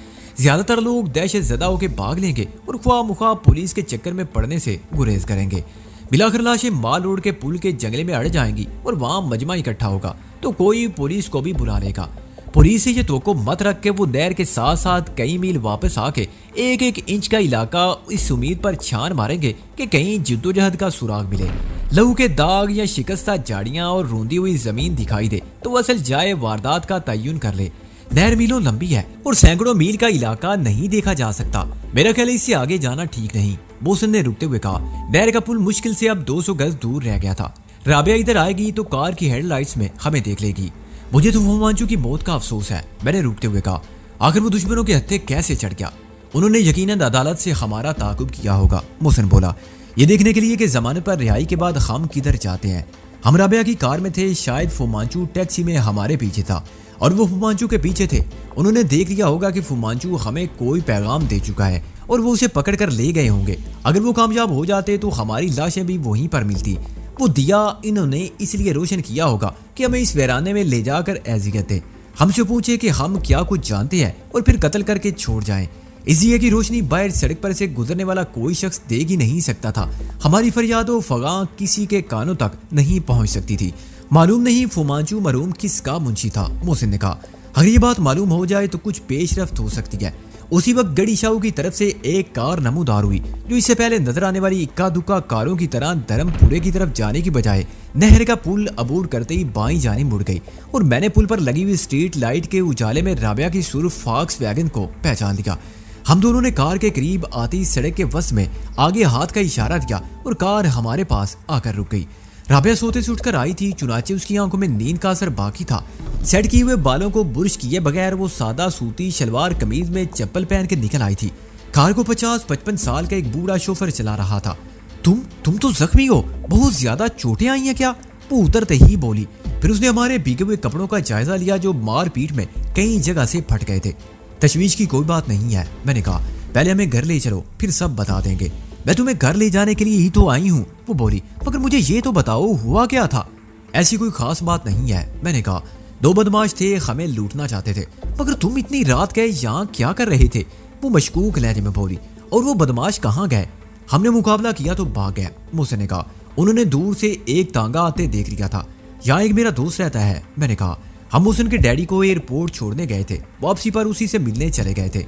ज्यादातर लोग दहशत ज़दा होकर भाग लेंगे और ख्वाह मुख्वाह पुलिस के चक्कर में पड़ने से गुरेज करेंगे। बिलाखिर लाशें माल रोड के पुल के जंगले में अड़ जाएंगी और वहां मजमा इकट्ठा होगा तो कोई पुलिस को भी बुला लेगा। पुलिस से ये तवक्को मत रख के वो नहर के साथ साथ कई मील वापस आके 1-1 इंच का इलाका इस उम्मीद पर छान मारेंगे कि कहीं जिद्दोजहद का सुराग मिले, लहू के दाग या शिकस्ता झाड़ियां और रोंदी हुई जमीन दिखाई दे तो वो असल जाए वारदात का तयन कर ले। नहर मीलों लंबी है और सैकड़ों मील का इलाका नहीं देखा जा सकता। मेरा ख्याल इससे आगे जाना ठीक नहीं, मोहसिन ने रुकते हुए कहा। नहर का पुल मुश्किल से अब 200 गज दूर रह गया था। राबिया इधर आएगी तो कार की हेडलाइट्स में हमें देख लेगी। मुझे तो फुमांचू की मौत का अफसोस है, मैंने रुकते हुए कहा। आखिर वो दुश्मनों के हत्थे कैसे चढ़ गया? उन्होंने यकीनन अदालत से हमारा ताकुब किया होगा, मोहसिन बोला, ये देखने के लिए कि जमानत पर रिहाई के बाद हम किधर जाते हैं। हम राबिया की कार में थे, शायद फुमांचू टैक्सी में हमारे पीछे था और वो फुमांचू के पीछे थे। उन्होंने देख लिया होगा कि फुमांचू हमें कोई पैगाम दे चुका है और वो उसे पकड़ कर ले गए होंगे। अगर वो कामयाब हो जाते तो हमारी लाशें भी वहीं पर मिलती। वो दिया इन्होंने इसलिए रोशन किया होगा कि हमें इस वीराने में ले जाकर एजियत दे, हमसे पूछे कि हम क्या कुछ जानते हैं और फिर कत्ल करके छोड़ जाएं। इस दिए की रोशनी बाहर सड़क पर से गुजरने वाला कोई शख्स देख ही नहीं सकता था। हमारी फरियादों फगां किसी के कानों तक नहीं पहुंच सकती थी। मालूम नहीं फुमांचू मरहूम किसका मुंशी था, मोहसिन ने कहा। अगर ये बात मालूम हो जाए तो कुछ पेशरफ्त हो सकती है। उसी वक्त गड़ी शाहू की तरफ से एक कार नमूदार हुई जो इससे पहले नजर आने वाली इक्का दुक्का कारों की तरह धर्मपुरे की तरफ जाने की बजाय नहर का पुल अबूर करते ही बाईं जाने मुड़ गई और मैंने पुल पर लगी हुई स्ट्रीट लाइट के उजाले में राबिया की सुर्ख फॉक्सवैगन को पहचान लिया। हम दोनों ने कार के करीब आती सड़क के वस में आगे हाथ का इशारा दिया और कार हमारे पास आकर रुक गई। राबिया सोते से उठकर आई थी, चुनाचे उसकी आंखों में नींद का असर बाकी था। सेट किए हुए बालों को बुर्श किए बगैर वो सादा सूती शलवार कमीज में चप्पल पहन के निकल आई थी। कार को 50-55 साल का एक बूढ़ा शोफर चला रहा था। तुम तो जख्मी हो, बहुत ज्यादा चोटें आई हैं क्या? वो उतरते ही बोली। फिर उसने हमारे भीगे हुए कपड़ों का जायजा लिया जो मारपीट में कई जगह से फट गए थे। तशवीश की कोई बात नहीं है, मैंने कहा। पहले हमें घर ले चलो, फिर सब बता देंगे। मैं तुम्हें घर ले जाने के लिए ही तो आई हूँ, वो बोली। मगर मुझे ये तो बताओ हुआ क्या था? ऐसी कोई खास बात नहीं है, मैंने कहा। 2 बदमाश थे, हमें लूटना चाहते थे। मगर तुम इतनी रात गए यहाँ क्या कर रहे थे? वो मशकूक लहजे में बोली। और वो बदमाश कहाँ गए? हमने मुकाबला किया तो भाग गए, मोहसिन ने कहा। उन्होंने दूर से एक तांगा आते देख लिया था। यहाँ एक मेरा दोस्त रहता है, मैंने कहा। हम मोहसिन के डैडी को एयरपोर्ट छोड़ने गए थे, वापसी पर उसी से मिलने चले गए थे।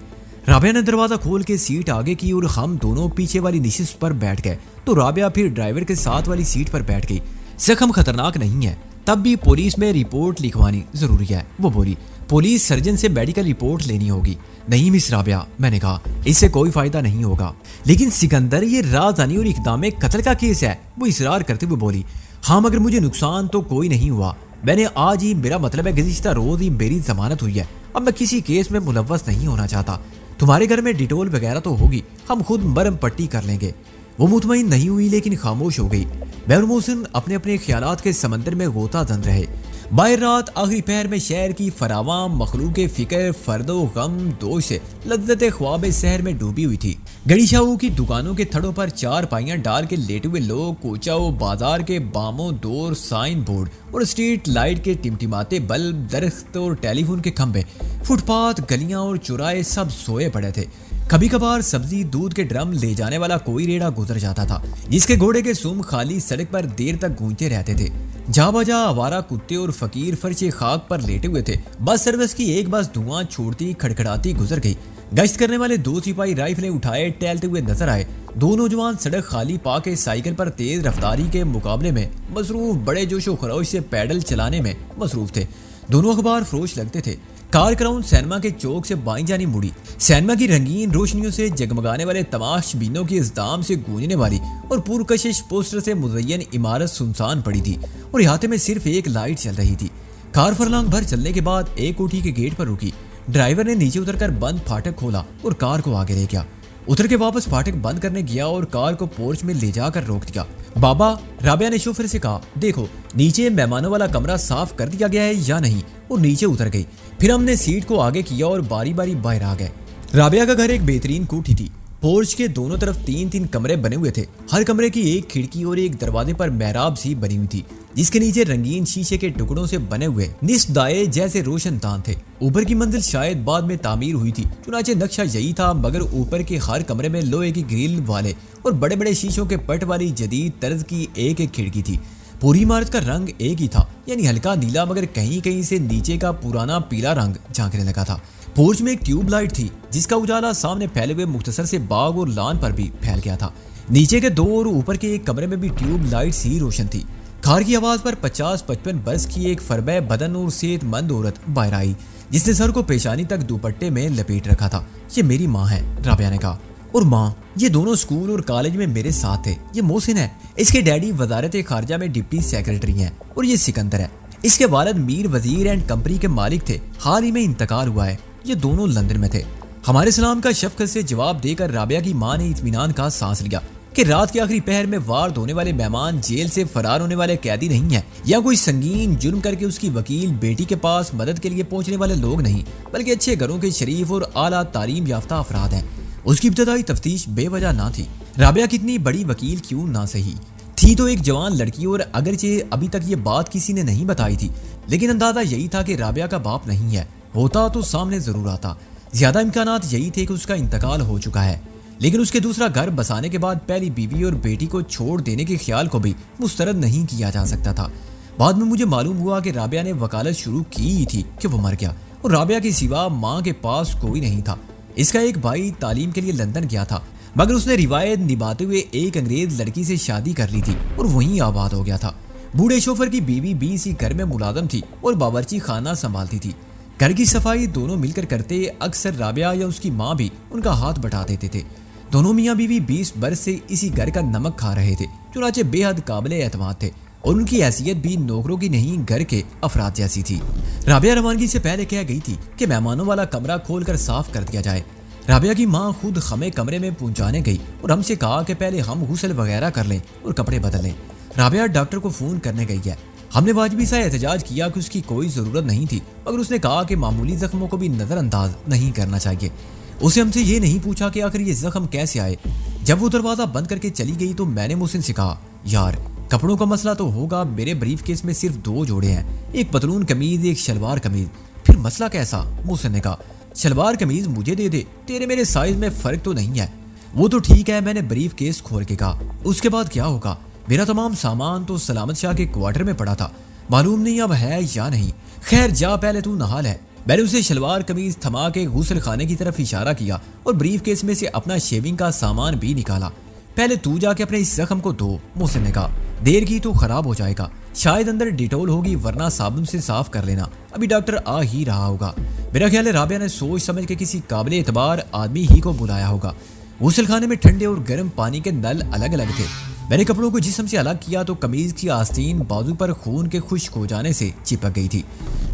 राबिया ने दरवाजा खोल के सीट आगे की और हम दोनों पीछे वाली नशिस्त पर बैठ गए तो राबिया फिर ड्राइवर के साथ वाली सीट पर बैठ गई। जख्म खतरनाक नहीं है, तब भी पुलिस में रिपोर्ट लिखवानी जरूरी है, वो बोली। पुलिस सर्जन से मेडिकल रिपोर्ट लेनी होगी। नहीं मिस राबिया, मैंने कहा, इससे कोई फायदा नहीं होगा। लेकिन सिकंदर, ये राजधानी और इकदाम कत्ल का केस है, वो इसरार करते हुए बोली। हाँ, मगर मुझे नुकसान तो कोई नहीं हुआ। मैंने आज ही, मेरा मतलब है गुज़िश्ता रोज ही मेरी जमानत हुई है। अब मैं किसी केस में मुलव्वस नहीं होना चाहता। तुम्हारे घर में डिटोल वगैरह तो होगी, हम खुद मरम पट्टी कर लेंगे। वो मुतमईन नहीं हुई लेकिन खामोश हो गई। मैं और मोहसिन अपने अपने ख्यालात के समंदर में गोता दन रहे। बाहर रात आखिरी पहर में शहर की फरावां मखलूक फिक्र फर्दो गम दोष से लज्जत ख्वाब शहर में डूबी हुई थी। गड़ी शाहू की दुकानों के थड़ों पर 4 पाइयां डाल के लेटे हुए लोग, कोचाओ बाजार के बामों दौर साइन बोर्ड और स्ट्रीट लाइट के टिमटिमाते बल्ब, दरख्त और टेलीफोन के खंभे, फुटपाथ, गलियां और चौराहे सब सोए पड़े थे। कभी कभार सब्जी दूध के ड्रम ले जाने वाला कोई रेड़ा गुजर जाता था जिसके घोड़े के सुम खाली सड़क पर देर तक गूंजते रहते थे। जा बजा आवारा कुत्ते और फकीर फर्शे खाक पर लेटे हुए थे। बस सर्विस की एक बस धुआं छोड़ती खड़खड़ाती गुजर गई। गश्त करने वाले 2 सिपाही राइफलें उठाए टहलते हुए नजर आए। 2 नौजवान सड़क खाली पाके साइकिल पर तेज रफ्तारी के मुकाबले में मसरूफ, बड़े जोशो खरोश से पैडल चलाने में मसरूफ थे। दोनों अखबार फरोश लगते थे। कार क्राउन सिनेमा के चौक से बाईं जानी मुड़ी। सिनेमा की रंगीन रोशनियों से जगमगाने वाले तमाशबीनों की इज़्दाम से गूंजने वाली और पुरकशिश पोस्टर से मुज़य्यन इमारत सुनसान पड़ी थी और इहाते में सिर्फ एक लाइट चल रही थी। कार फरलांग भर चलने के बाद एक कोठी के गेट पर रुकी। ड्राइवर ने नीचे उतरकर बंद फाटक खोला और कार को आगे ले गया। उतर के वापस फाटक बंद करने गया और कार को पोर्च में ले जाकर रोक दिया। बाबा, राबिया ने शोफर से कहा, देखो नीचे मेहमानों वाला कमरा साफ कर दिया गया है या नहीं। और नीचे उतर गई। फिर हमने सीट को आगे किया और बारी बारी बाहर आ गए। राबिया का घर एक बेहतरीन कोठी थी। पोर्च के दोनों तरफ 3-3 कमरे बने हुए थे। हर कमरे की एक खिड़की और एक दरवाजे पर मेहराब सी बनी हुई थी जिसके नीचे रंगीन शीशे के टुकड़ों से बने हुए निस्फ दाए जैसे रोशनदान थे। ऊपर की मंजिल शायद बाद में तामीर हुई थी, चुनाचे नक्शा यही था, मगर ऊपर के हर कमरे में लोहे की ग्रिल वाले और बड़े बड़े शीशों के पट वाली जदीद तर्ज की एक एक खिड़की थी। पूरी इमारत का रंग एक ही था, यानी हल्का नीला, मगर कहीं कहीं से नीचे का पुराना पीला रंग झांकने लगा था। पोर्च में एक ट्यूब लाइट थी जिसका उजाला सामने फैले हुए मुख्तसर से बाग और लान पर भी फैल गया था। नीचे के 2 और ऊपर के एक कमरे में भी ट्यूब लाइट सी रोशन थी। कार की आवाज पर 50-55 बरस की एक फरबे बदन और सेहतमंद औरत बाहर आई। जिसने सर को पेशानी तक दुपट्टे में लपेट रखा था। ये मेरी माँ है, राबिया ने कहा। और माँ, ये दोनों स्कूल और कॉलेज में मेरे साथ थे। ये मोहसिन है, इसके डैडी वजारत खारजा में डिप्टी सेक्रेटरी हैं। और ये सिकंदर है, इसके वालिद मीर वजीर एंड कंपनी के मालिक थे, हाल ही में इंतकाल हुआ है। ये दोनों लंदन में थे। हमारे सलाम का शफकत से जवाब देकर राबिया की माँ ने इत्मीनान का सांस लिया कि रात के आखिरी पहर में वार होने वाले मेहमान जेल से फरार होने वाले कैदी नहीं है, या कोई संगीन जुर्म करके उसकी वकील बेटी के पास मदद के लिए पहुंचने वाले लोग नहीं, बल्कि अच्छे घरों के शरीफ और आला तालीम याफ्ता अफराद हैं। उसकी इब्तदाई तफ्तीश बेवजह ना थी। राबिया कितनी बड़ी वकील क्यों ना सही थी तो एक जवान लड़की, और अगरचे अभी तक ये बात किसी ने नहीं बताई थी, लेकिन अंदाजा यही था कि राबिया का बाप नहीं है। होता तो सामने जरूर आता। ज्यादा इम्कानात यही थे कि उसका इंतकाल हो चुका है, लेकिन उसके दूसरा घर बसाने के बाद पहली बीवी और बेटी को छोड़ देने के ख्याल को भी मुस्तरद नहीं किया जा सकता था। बाद में मुझे मालूम हुआ कि राबिया ने वकालत शुरू की ही थी कि वो मर गया, और राबिया के सिवा माँ के पास कोई नहीं था। इसका एक भाई तालीम के लिए लंदन गया था, मगर उसने रिवायत निभाते हुए एक अंग्रेज लड़की से शादी कर ली थी और वहीं आबाद हो गया था। बूढ़े शोफर की बीवी भी इसी घर में मुलाजम थी और बावर्ची खाना संभालती थी। घर की सफाई दोनों मिलकर करते। अक्सर राबिया या उसकी माँ भी उनका हाथ बटा देते थे। दोनों मियाँ बीवी 20 बरस से इसी घर का नमक खा रहे थे, चुनाचे बेहद काबिले एतमाद थे, और उनकी हैसियत भी नौकरों की नहीं घर के अफराद जैसी थी। राबिया रवानगी से पहले कह गई थी कि मेहमानों वाला कमरा खोलकर साफ कर दिया जाए। राबिया की माँ खुद हमें कमरे में पहुंचाने गई और हमसे कहा कि पहले हम गुस्ल वगैरह कर लें और कपड़े बदल लें। राबिया डॉक्टर को फोन करने गई है। हमने वाजिबी सा एहतजाज किया कि उसकी कोई जरूरत नहीं थी, मगर उसने कहा कि मामूली जख्मों को भी नजरअंदाज नहीं करना चाहिए। उसे हमसे ये नहीं पूछा कि आखिर ये जख्म कैसे आए। जब वो दरवाजा बंद करके चली गई तो मैंने मोहसिन से कहा, यार कपड़ों का मसला तो होगा, मेरे ब्रीफ केस में सिर्फ 2 जोड़े हैं, एक पतलून कमीज एक शलवार कमीज। फिर मसला कैसा? मोहसिन ने कहा, शलवार कमीज मुझे दे दे, तेरे मेरे साइज में फर्क तो नहीं है। वो तो ठीक है, मैंने ब्रीफ केस खोल के कहा। उसके बाद क्या होगा? मेरा तमाम सामान तो सलामत शाह के क्वार्टर में पड़ा था, मालूम नहीं अब है या नहीं। खैर जा, पहले तू नहा ले। मैंने उसे शलवार कमीज थमा के गुस्ल खाने की तरफ इशारा किया और ब्रीफ केस में से अपना शेविंग का सामान भी निकाला। पहले तू जाके अपने इस जख्म को धो, मोहसिन ने कहा। देर की तो खराब हो जाएगा, शायद अंदर डिटोल होगी, वरना साबुन से साफ कर लेना, अभी डॉक्टर आ ही रहा होगा। मेरा ख्याल है राबिया ने सोच समझ के किसी काबिल एतबार आदमी ही को बुलाया होगा। गुस्ल खाने में ठंडे और गर्म पानी के नल अलग अलग थे। मैंने कपड़ों को जिस्म से अलग किया तो कमीज की आस्तीन बाजू पर खून के खुश्क हो जाने से चिपक गई थी।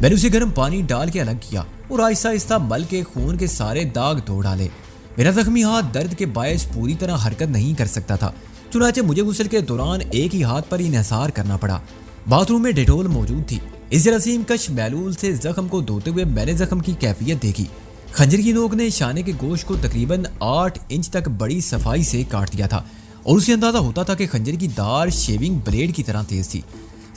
मैंने उसे गर्म पानी डाल के अलग किया और आहिस्ता आहिस्ता मल के खून के सारे दाग धो डाले। मेरा जख्मी हाथ दर्द के बायस पूरी तरह हरकत नहीं कर सकता था, चुनाचे मुझे गुस्ल के दौरान एक ही हाथ पर इन्हिसार करना पड़ा। बाथरूम में डेटोल मौजूद थी। इस जरासीम कश मैलूल से जख्म को धोते हुए मैंने जख्म की कैफियत देखी। खंजर की नोक ने शाने के गोश्त को तकरीबन 8 इंच तक बड़ी सफाई से काट दिया था और उसे अंदाजा होता था कि खंजर की धार शेविंग ब्लेड की तरह तेज थी।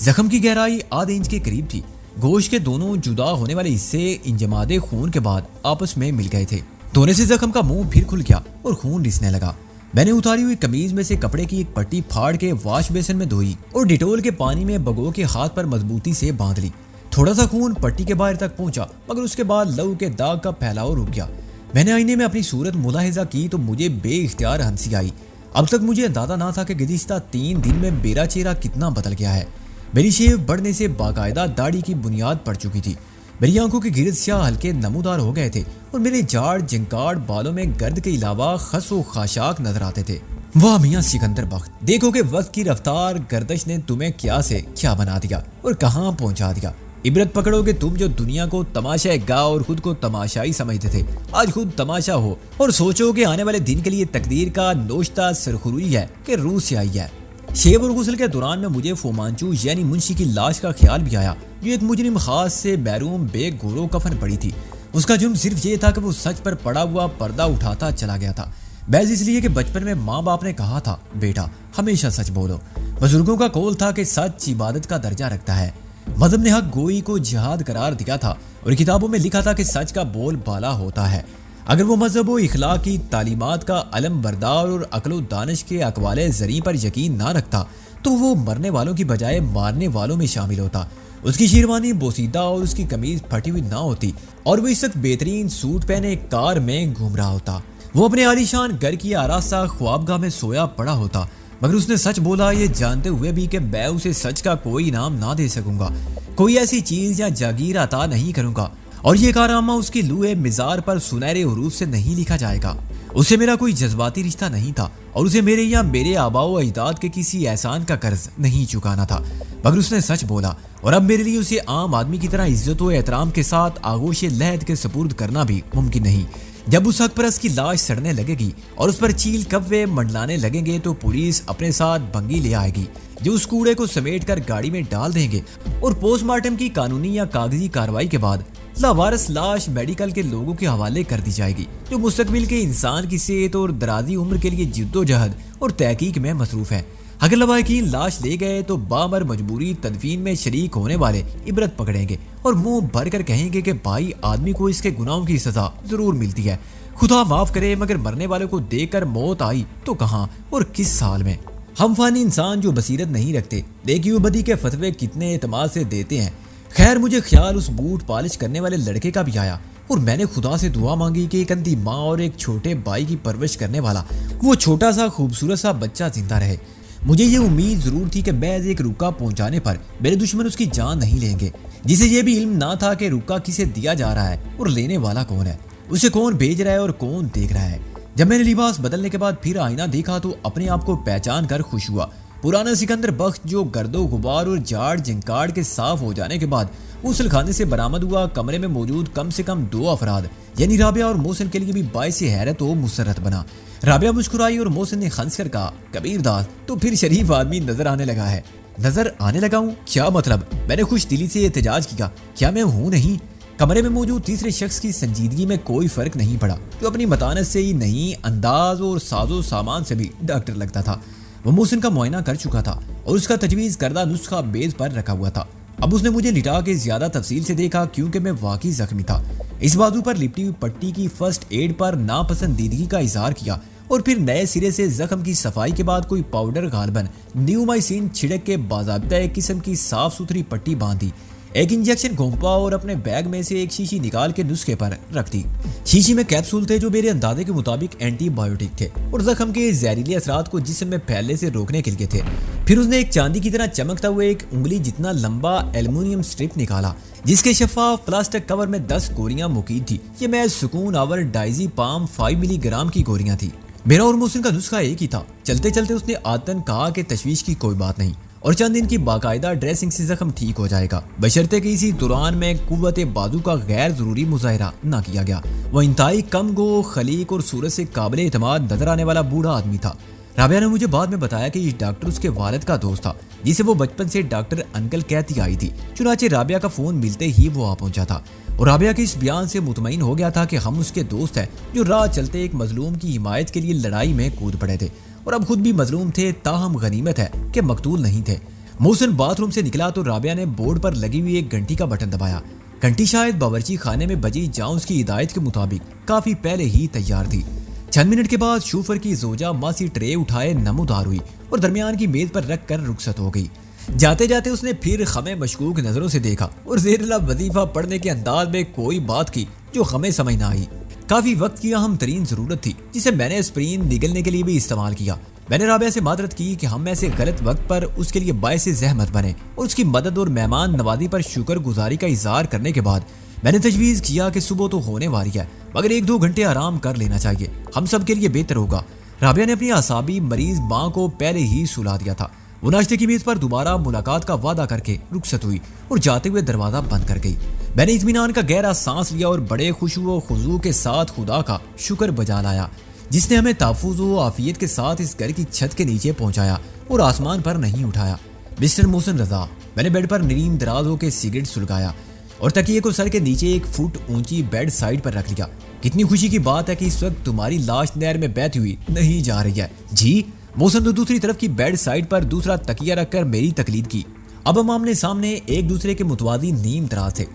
जख्म की गहराई आधे इंच के करीब थी। गोश्त के दोनों जुदा होने वाले हिस्से इंजमादे खून के बाद आपस में मिल गए थे। धोने से जख्म का मुंह फिर खुल गया और खून रिसने लगा। मैंने उतारी हुई कमीज में से कपड़े की एक पट्टी फाड़ के वॉश बेसिन में धोई और डिटोल के पानी में भगो के हाथ पर मजबूती से बांध ली। थोड़ा सा खून पट्टी के बाहर तक पहुंचा, मगर उसके बाद लहू के दाग का फैलाव रुक गया। मैंने आईने में अपनी सूरत मुलाहिजा की तो मुझे बेइख्तियार हंसी आई। अब तक मुझे अंदाजा ना था कि गुज़िश्ता 3 दिन में मेरा चेहरा कितना बदल गया है। मेरी शेव बढ़ने से बाकायदा दाढ़ी की बुनियाद पड़ चुकी थी। मेरी आंखों के गिरद स्याह हल्के नमूदार हो गए थे और मेरे जाड़ जिंकाड़ बालों में गर्द के अलावा खस व खाशाक नजर आते थे। वाह मियाँ सिकंदर बख्त, देखो कि वक्त की रफ्तार गर्दश ने तुम्हें क्या से क्या बना दिया और कहाँ पहुंचा दिया। इबरत पकड़ोगे तुम जो दुनिया को तमाशा गा और खुद को तमाशाई समझते थे, आज खुद तमाशा हो और सोचो कि आने वाले दिन के लिए तकदीर का नोश्ता सरखुरुई है कि रूस से आई है। शेव और गुस्ल के दौरान में मुझे फोमांचू यानी मुंशी की लाश का ख्याल भी आया, जो एक मुजरिम खास से बैरूम बेग गोरो कफन पड़ी थी। उसका जुर्म सिर्फ ये था कि वो सच पर पड़ा हुआ पर्दा उठाता चला गया था। बैज इसलिए कि बचपन में माँ बाप ने कहा था, बेटा हमेशा सच बोलो। बुजुर्गों का कौल था कि सच इबादत का दर्जा रखता है। मजहब ने हक गोई को जिहाद करार दिया था और किताबों में लिखा था कि सच का बोल बाला होता है। अगर वो मजहब व इखलाक की तालीमात का अलम बरदार और अक्ल दानिश के अकवाले ज़री पर यकीन ना रखता तो वो मरने वालों की बजाय मारने वालों में शामिल होता। उसकी शेरवानी बोसीदा और उसकी कमीज फटी हुई ना होती और वो इस वक्त बेहतरीन सूट पहने कार में घूम रहा होता। वो अपने आलीशान घर की आरास्ता ख्वाबगाह में सोया पड़ा होता, मगर उसने सच बोला ये जानते हुए भी कि मैं उसे सच का कोई इनाम ना दे सकूंगा, कोई ऐसी चीज या जागीर अता नहीं करूंगा और ये कारनामा उसकी लूहे मिजार पर सुनहरे हरूफ से नहीं लिखा जाएगा। उसे मेरा कोई जज्बाती रिश्ता नहीं था और उसे मेरे या मेरे आबाओ अजदाद के किसी एहसान का कर्ज नहीं चुकाना था, मगर उसने सच बोला और अब मेरे लिए उसे आम आदमी की तरह इज्जत व एहतराम के साथ आगोश लहद के सपुर्द करना भी मुमकिन नहीं। जब उस हकपरस्त की लाश सड़ने लगेगी और उस पर चील कव्वे मंडलाने लगेंगे तो पुलिस अपने साथ भंगी ले आएगी जो उस कूड़े को समेट कर गाड़ी में डाल देंगे और पोस्टमार्टम की कानूनी या कागजी कार्रवाई के बाद लावारिस लाश मेडिकल के लोगों के हवाले कर दी जाएगी जो मुस्तकबिल के इंसान की सेहत और दराजी उम्र के लिए जिद्दोजहद और तहकीक में मसरूफ है। अगर लवाहिकीन लाश ले गए तो बामर मजबूरी तदफीन में शरीक होने वाले इबरत पकड़ेंगे और मुंह भर कर कहेंगे कि भाई आदमी को इसके गुनाहों की सजा जरूर मिलती है, खुदा माफ करे, मगर मरने वाले को देखकर मौत आई तो कहां और किस साल में। हम फानी इंसान जो बसीरत नहीं रखते देखिए बदी के फतवे कितने एतमाद से देते हैं। खैर मुझे ख्याल उस बूट पॉलिश करने वाले लड़के का भी आया और मैंने खुदा से दुआ मांगी कि एक अंधी माँ और एक छोटे भाई की परवरिश करने वाला वो छोटा सा खूबसूरत सा बच्चा जिंदा रहे। मुझे ये उम्मीद जरूर थी कि महज एक रुक्का पहुंचाने पर मेरे दुश्मन उसकी जान नहीं लेंगे, जिसे ये भी इल्म ना था कि रुक्का किसे दिया जा रहा है और लेने वाला कौन है, उसे कौन भेज रहा है और कौन देख रहा है। जब मैंने लिबास बदलने के बाद फिर आईना देखा तो अपने आप को पहचान कर खुश हुआ। पुराना सिकंदर बख्श जो गर्दो गुबार और जाड़ जिंकाड़ के साफ हो जाने के बाद गुसल खाने से बरामद हुआ, कमरे में मौजूद कम से कम 2 अफराद यानी राबिया और मोहसिन के लिए भी बाइस हैरत व मुसरत बना। राबिया मुस्कुराई और मोहसिन ने हंस कर कहा, कबीर दास तो फिर शरीफ आदमी नजर आने लगा है। नजर आने लगा हूँ? क्या मतलब? मैंने खुश दिली से एहतजाज किया, क्या मैं हूँ नहीं? कमरे में मौजूद तीसरे शख्स की संजीदगी में कोई फर्क नहीं पड़ा, जो अपनी मतानत से ही नहीं अंदाज और साजो सामान से भी डॉक्टर लगता था। वो मोहसिन का मुआयना कर चुका था और उसका तजवीज करदा नुस्खा मेज पर रखा हुआ था। अब उसने मुझे लिटा के ज्यादा तफसील से देखा क्योंकि मैं वाकई जख्मी था। इस बाजू पर लिपटी हुई पट्टी की फर्स्ट एड पर नापसंदीदगी का इजहार किया और फिर नए सिरे से जख्म की सफाई के बाद कोई पाउडर गालबन न्यूमाइसिन छिड़क के बाज़ाब्ता एक किस्म की साफ सुथरी पट्टी बांधी, एक इंजेक्शन घोंपा और अपने बैग में से एक शीशी निकाल के नुस्खे पर रख दी। शीशी में कैप्सूल थे जो मेरे अंदाजे के मुताबिक एंटीबायोटिक थे और जख्म के जहरीले असरात को जिस्म में फैलने से रोकने के लिए थे। फिर उसने एक चांदी की तरह चमकता हुआ एक उंगली जितना लंबा एल्युमिनियम स्ट्रिप निकाला जिसके शफाफ प्लास्टिक कवर में 10 गोलियां मुकीद थी। ये मैं सुकून आवर डाइजी पाम 5 मिलीग्राम की गोलियां थी। मेरा और मोहसिन का नुस्खा एक ही था। चलते चलते उसने आतन कहा कि तशवीश की कोई बात नहीं और चंद दिन की बाकायदा ड्रेसिंग से जख्म ठीक हो जाएगा, बशर्ते कि इसी दौरान में कुव्वत बाजू का गैर जरूरी मुजाहिरा न किया गया। वह इंतहाई कम गो, खलीक और सूरत से काबिल एतमाद नजर आने वाला बूढ़ा आदमी था। राबिया ने मुझे बाद में बताया कि इस डॉक्टर उसके वालिद का दोस्त था जिसे वो बचपन से डॉक्टर अंकल कहती आई थी। चुनाचे राबिया का फोन मिलते ही वो आ पहुंचा था और राबिया के इस बयान से मुतमईन हो गया था कि हम उसके दोस्त हैं जो राह चलते एक मजलूम की हिमायत के लिए लड़ाई में कूद पड़े थे और अब खुद भी मजलूम थे। ताहम गनीमत है कि मकतूल नहीं थे। मोहसिन बाथरूम से निकला तो राबिया ने बोर्ड पर लगी हुई एक घंटी का बटन दबाया। घंटी शायद बावर्ची खाने में बजी जहां उसकी हिदायत के मुताबिक काफी पहले ही तैयार थी। चंद मिनट के बाद शूफर की जोजा मासी ट्रे उठाए नमोदार हुई और दरमियान की मेज पर रख कर रुखसत हो गई। जाते जाते उसने फिर हमें मशकूक नजरों से देखा और ज़ेर वजीफा पढ़ने के अंदाज में कोई बात की जो हमें समझ ना आई। काफी वक्त की अहम तरीन जरूरत थी जिसे मैंने स्प्रीन निगलने के लिए भी इस्तेमाल किया। मैंने राबिया से मादरत की कि हम ऐसे गलत वक्त पर उसके लिए बायसे ज़हमत बने और उसकी मदद और मेहमान नवाजी पर शुक्र गुजारी का इजहार करने के बाद मैंने तजवीज़ किया कि सुबह तो होने वाली है मगर 1-2 घंटे आराम कर लेना चाहिए, हम सब के लिए बेहतर होगा। राबिया ने अपनी आसाबी मरीज माँ को पहले ही सुला दिया था। वो नाश्ते की मेज पर दोबारा मुलाकात का वादा करके रुखसत हुई और जाते हुए दरवाजा बंद कर गई। मैंने इत्मीनान का गहरा सांस लिया और बड़े खुशू व खुजू के साथ खुदा का शुक्र बजा लाया जिसने हमें ताफुज व आफियत के साथ इस घर की छत के नीचे पहुंचाया और आसमान पर नहीं उठाया। मिस्टर मोहसिन रजा, मैंने बेड पर नीम दराज होकर सिगरेट सुलगाया और तकिए को सर के नीचे 1 फुट ऊंची बेड साइड पर रख लिया। कितनी खुशी की बात है कि इस वक्त तुम्हारी लाश नहर में बहती हुई नहीं जा रही है। जी। मोहसिन तो दूसरी तरफ की बेड साइड पर दूसरा तकिया रखकर मेरी तकलीद की। अब हम आमने सामने एक दूसरे के मुतवादी नीम दराज थे।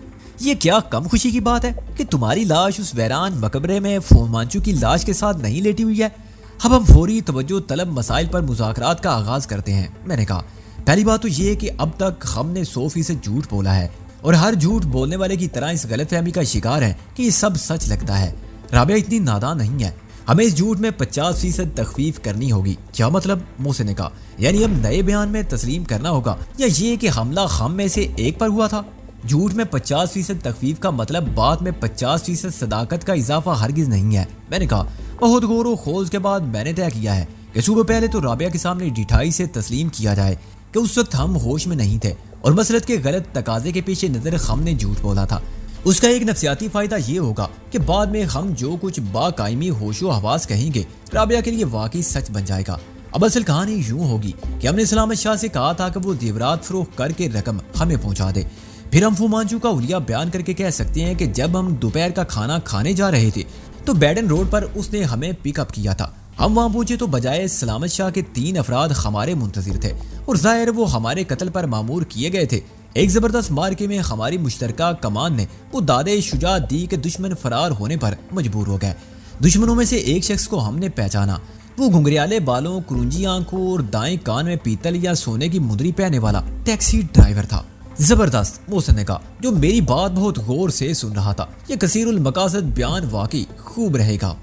ये क्या कम खुशी की बात है कि तुम्हारी लाश उस वैरान मकबरे में फोमांचू की लाश के साथ नहीं लेटी हुई है। अब हम फौरी तवज्जो तलब मसाइल पर मुज़ाकरात का आगाज करते हैं। मैंने कहा, पहली बात तो ये कि अब तक हमने 100% झूठ बोला है और हर झूठ बोलने वाले की तरह इस गलतफहमी का शिकार है कि ये सब सच लगता है। राबिया इतनी नादान नहीं है, हमें इस झूठ में 50% तखफीफ करनी होगी। क्या मतलब? मोहसिन ने कहा, यानी अब नए बयान में तस्लीम करना होगा या ये कि हमला हम में से एक पर हुआ था? झूठ में 50% तखफीफ का मतलब बात में 50% सदाकत का इजाफा हरगिज नहीं है। मैंने कहा। बहुत गौर व खोज के बाद मैंने तय किया है कि सुबह पहले तो राबिया के सामने ढिठाई से तस्लीम किया जाए कि उस वक्त हम होश में नहीं थे और मसरत के गलत तकाजे के पीछे नजर हमने झूठ बोला था। उसका एक नफसियाती फायदा ये होगा कि बाद में हम जो कुछ बाकायमी होशो हवास कहेंगे राबिया के लिए वाकई सच बन जाएगा। अब असल कहानी यूं होगी कि हमने सलामत शाह से कहा था कि वो जेवरात फरोख्त करके रकम हमें पहुंचा दे। फिर हम फुमांचू का उलिया बयान करके कह सकते हैं कि जब हम दोपहर का खाना खाने जा रहे थे तो बैडन रोड पर उसने हमें पिकअप किया था। हम वहां पहुंचे तो बजाय सलामत शाह के 3 अफराद हमारे मुंतजिर थे और जाहिर वो हमारे कत्ल पर मामूर किए गए थे। एक जबरदस्त मार्के में हमारी मुश्तरका कमान ने वो दादे शुजात दी कि दुश्मन फरार होने पर मजबूर हो गए। दुश्मनों में से एक शख्स को हमने पहचाना। वो घुंघरियाले बालों, कुरुंजी आंखों और दाएं कान में पीतल या सोने की मुंदरी पहने वाला टैक्सी ड्राइवर था। जबरदस्त, मोहसिन ने कहा, जो मेरी बात बहुत गौर से सुन रहा था। ये कसीरुल मकासद बयान वाकई खूब रहेगा।